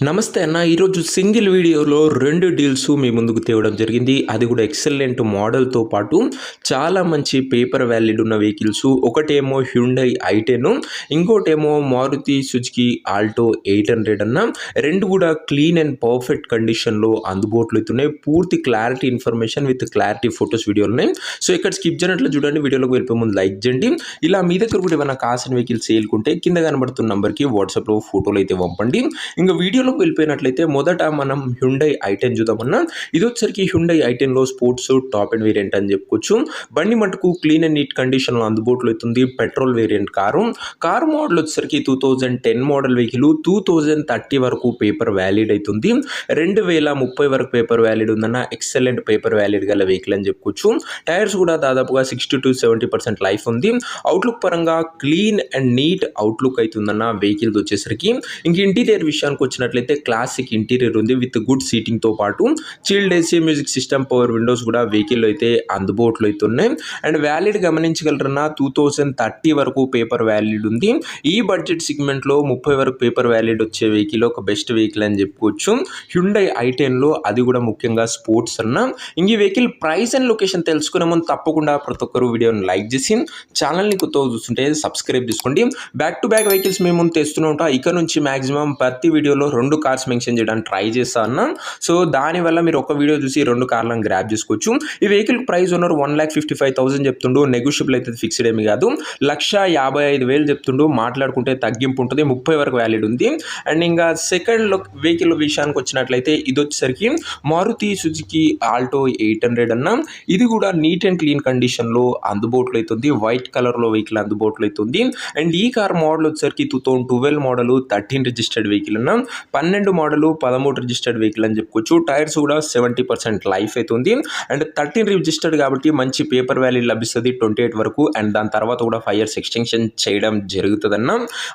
నమస్తే అన్న. ఈరోజు సింగిల్ వీడియోలో 2 డీల్స్ మీ ముందుకు తేవడం జరిగింది. అది కూడా ఎక్సలెంట్ మోడల్‌తో పాటు చాలా మంచి పేపర్ వ్యాలిడ్ ఉన్న వెహికల్స్. ఒకటేమో హ్యుండై ఐ10, ఇంకోటేమో మారుతి సుజుకి ఆల్టో 800 అన్న. 2 కూడా క్లీన్ అండ్ పర్ఫెక్ట్ కండిషన్‌లో అందుబాటులో ఉన్నాయి. పూర్తి clarity information with clarity photos వీడియోలు ఉన్నాయి. సో ఇక్కడ స్కిప్ చేయనట్లు చూడండి. వీడియోలోకి వెళ్ళిపోయే ముందు లైక్ చేయండి. ఇలా మీ దగ్గర కూడా ఏమైనా కాసిన వెహికల్స్ సేల్‌కుంటే కింద కనబడుతున్న నంబర్‌కి వాట్సాప్‌లో ఫోటోలు అయితే పంపండి. ఇంకా వీడియోలోకి వెళ్ళిపోయినట్లయితే మొదట మనం హ్యుండై ఐ10 చూద్దామన్నా. ఇది వచ్చేసరికి హ్యుండై ఐ10లో స్పోర్ట్స్ టాప్ అండ్ వేరియంట్ అని చెప్పుకోవచ్చు. బండి మటుకు క్లీన్ అండ్ నీట్ కండిషన్లో అందుబాటులో అవుతుంది. పెట్రోల్ వేరియంట్ కారు మోడల్ వచ్చేసరికి 2010 మోడల్ వెహికల్ 2030 వరకు పేపర్ వ్యాలిడ్ అవుతుంది. 2030 వరకు పేపర్ వ్యాలిడ్ ఉందన్న. ఎక్సలెంట్ పేపర్ వ్యాలిడ్ గల వెహికల్ అని చెప్పుకోవచ్చు. టైర్స్ కూడా దాదాపుగా 60 to 70% లైఫ్ ఉంది. అవుట్లుక్ పరంగా క్లీన్ అండ్ నీట్ అవుట్లుక్ అవుతుందన్న వెహికల్ వచ్చేసరికి. ఇంక ఇంటీరియర్ విషయానికి వచ్చినట్లయితే క్లాసిక్ ఇంటీరియర్ ఉంది విత్ గుడ్ సీటింగ్తో పాటు chilled AC, music system, power windows కూడా వెహికల్లో అయితే అందుబాటులో అవుతున్నాయి. అండ్ వ్యాలిడ్ గమనించగలరన్నా 2030 వరకు పేపర్ వ్యాలిడ్ ఉంది. ఈ బడ్జెట్ సెగ్మెంట్లో 30 వరకు పేపర్ వ్యాలిడ్ వచ్చే వెహికల్ ఒక బెస్ట్ వెహికల్ అని చెప్పుకోవచ్చు. హ్యుండై ఐ10లో అది కూడా ముఖ్యంగా స్పోర్ట్స్ అన్న. ఇంక ఈ వెహికల్ ప్రైస్ అండ్ లొకేషన్ తెలుసుకునే ముందు తప్పకుండా ప్రతి ఒక్కరు వీడియోని లైక్ చేసి ఛానల్ని కొత్తగా చూస్తుంటే సబ్స్క్రైబ్ చేసుకోండి. బ్యాక్ టు బ్యాక్ వెహికల్స్ మేము ముందు తెస్తూనే ఉంటాం. ఇక నుంచి మాక్సిమం ప్రతి వీడియోలో 2 కార్స్ మెన్షన్ చేయడానికి ట్రై చేస్తా అన్న. సో దానివల్ల మీరు ఒక వీడియో చూసి 2 కార్లను గ్రాప్ చేసుకోవచ్చు. ఈ వెహికల్ ప్రైస్ ఓనర్ 1,55,000 చెప్తుండు. నెగోషియబుల్ అయితే ఫిక్స్డ్ ఏమి కాదు. 1,55,000 చెప్తుండు. మాట్లాడుకుంటే తగ్గింపు ఉంటుంది. 30 వరకు వ్యాలిడ్ ఉంది. అండ్ ఇంకా సెకండ్ వెహికల్ విషయానికి వచ్చినట్లయితే ఇది వచ్చేసరికి మారుతి సుజుకి ఆల్టో 800 అన్న. ఇది కూడా నీట్ అండ్ క్లీన్ కండిషన్లో అందుబాటులో అవుతుంది. వైట్ కలర్లో వెహికల్ అందుబాటులో అవుతుంది. అండ్ ఈ కార్ మోడల్ వచ్చేసరికి 2012 మోడల్ 13 రిజిస్టర్డ్ వెహికల్ అన్న. 12 మోడల్ 13 రిజిస్టర్డ్ వెహికల్ అని చెప్పుకోవచ్చు. టైర్స్ కూడా 70% లైఫ్ అవుతుంది. అండ్ 13 రిజిస్టర్డ్ కాబట్టి మంచి పేపర్ వాల్యూ లభిస్తుంది 28 వరకు. అండ్ దాని తర్వాత కూడా 5 years ఎక్స్టెన్షన్ చేయడం జరుగుతుందన్న.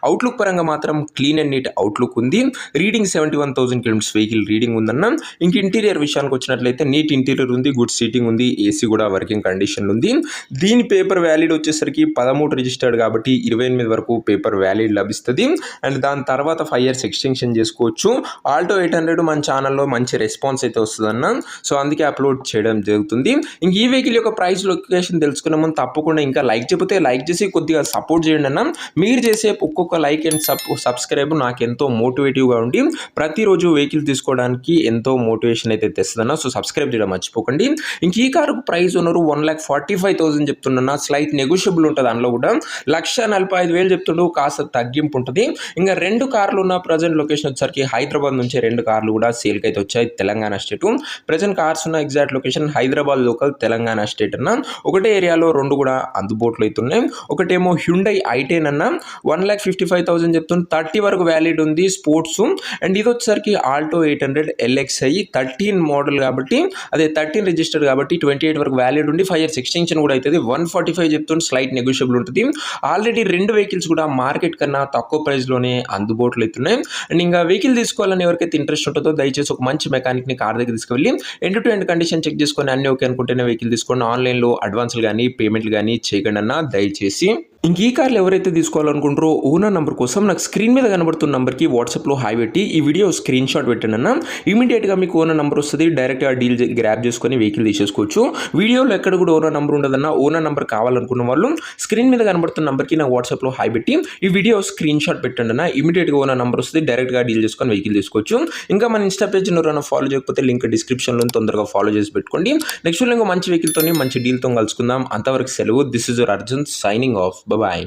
అవుట్లుక్ పరంగా మాత్రం క్లీన్ అండ్ నీట్ అవుట్లుక్ ఉంది. రీడింగ్ 71,000 కిలోమీటర్స్ వెహికల్ రీడింగ్ ఉందన్న. ఇంక ఇంటీరియర్ విషయానికి వచ్చినట్లయితే నీట్ ఇంటీరియర్ ఉంది, గుడ్ సీటింగ్ ఉంది, ఏసీ కూడా వర్కింగ్ కండిషన్ ఉంది. దీని పేపర్ వ్యాలిడ్ వచ్చేసరికి 13 రిజిస్టర్డ్ కాబట్టి 28 వరకు పేపర్ వ్యాలిడ్ లభిస్తుంది. అండ్ దాని తర్వాత 5 years ఎక్స్టెన్షన్ చేసుకోవచ్చు. ఆల్టో 800 మన ఛానల్లో మంచి రెస్పాన్స్ అయితే వస్తుందన్న. సో అందుకే అప్లోడ్ చేయడం జరుగుతుంది. ఇంక ఈ వెహికల్ యొక్క ప్రైస్ లొకేషన్ తెలుసుకునే ముందు తప్పకుండా ఇంకా లైక్ చెబితే లైక్ చేసి కొద్దిగా సపోర్ట్ చేయండి అన్న. మీరు చేసే ఒక్కొక్క లైక్ అండ్ సబ్స్క్రైబ్ నాకు ఎంతో మోటివేటివ్గా ఉండి ప్రతిరోజు వెహికల్ తీసుకోవడానికి ఎంతో మోటివేషన్ అయితే తెస్తుందన్న. సో సబ్స్క్రైబ్ చేయడం మర్చిపోకండి. ఇంక ఈ కారు ప్రైస్ ఓనరు 1,45,000 చెప్తున్నా. స్లైట్ నెగోషియబుల్ ఉంటుంది. అందులో కూడా 1,45,000 చెప్తుండు. కాస్త తగ్గింపు ఉంటుంది. ఇంకా 2 కార్లు ఉన్న ప్రజెంట్ లొకేషన్ వచ్చేసరికి హైదరాబాద్ నుంచి 2 కార్లు కూడా సేల్కి అయితే వచ్చాయి. తెలంగాణ స్టేట్ ప్రజెంట్ కార్స్ ఉన్న exact location Hyderabad local Telangana state అన్న. ఒకటే ఏరియాలో 2 కూడా అందుబాటులో అవుతున్నాయి. ఒకటేమో హ్యుండై ఐ10 అన్న. 1,55,000 చెప్తుంది. 30 వరకు వ్యాలిడ్ ఉంది స్పోర్ట్స్. అండ్ ఇది వచ్చేసరికి ఆల్టో 800 LXi 13 మోడల్ కాబట్టి అదే 13 రిజిస్టర్డ్ కాబట్టి 28 వరకు వ్యాలిడ్ ఉండి 5 years ఎక్స్టెన్షన్ కూడా అవుతుంది. 145 చెప్తుంది. స్లైట్ నెగోషియబుల్ ఉంటుంది. ఆల్రెడీ 2 వెహికల్స్ కూడా మార్కెట్ కన్నా తక్కువ ప్రైస్లోనే అందుబాటులో అవుతున్నాయి. అండ్ ఇంకా వెహికల్ తీసుకోవాలని ఎవరికైతే ఇంట్రెస్ట్ ఉంటుందో దయచేసి ఒక మంచి మెకానిక్ని కార్ దగ్గర తీసుకువెళ్ళి end to end condition check చేసుకొని అన్ని ఓకే అనుకుంటేనే వెహికల్ తీసుకోండి. ఆన్లైన్లో అడ్వాన్స్లు కానీ పేమెంట్లు కానీ చేయకండి అన్న దయచేసి. ఇంక ఈ కార్లు ఎవరైతే తీసుకోవాలనుకుంటారో ఓనర్ నెంబర్ కోసం నాకు స్క్రీన్ మీద కనబడుతున్న నెంబర్కి వాట్సాప్లో హాయ్ పెట్టి ఈ వీడియో స్క్రీన్ షాట్ పెట్టండి అన్న. ఇమీడియట్గా మీకు ఓనర్ నెంబర్ వస్తుంది. డైరెక్ట్గా డీల్ గ్రాప్ చేసుకొని వెహికల్ తీసేసుకోవచ్చు. వీడియోలో ఎక్కడ కూడా ఓనర్ నెంబర్ ఉండదన్న. ఓనర్ నెంబర్ కావాలనుకున్న వాళ్ళు స్క్రీన్ మీద కనబడుతున్న నెంబర్కి నాకు వాట్సాప్లో హాయ్ పెట్టి ఈ వీడియో స్క్రీన్ షాట్ పెట్టండి అన్న. ఇమీడియట్గా ఓనర్ నెంబర్ వస్తుంది. డైరెక్ట్గా డీల్ చేసుకొని వెహికల్ తీసుకోవచ్చు. ఇంకా మన ఇన్స్టా పేజ్ ఎవరైనా ఫాలో చేయకపోతే లింక్ డిస్క్రిప్షన్లో తొందరగా ఫాలో చేసి పెట్టుకోండి. నెక్స్ట్ ఇంకా మంచి వెహికల్తో మంచి డీల్తో కలుసుకుందాం. అంతవరకు సెలవు. This is your Arjun signing off. Bye.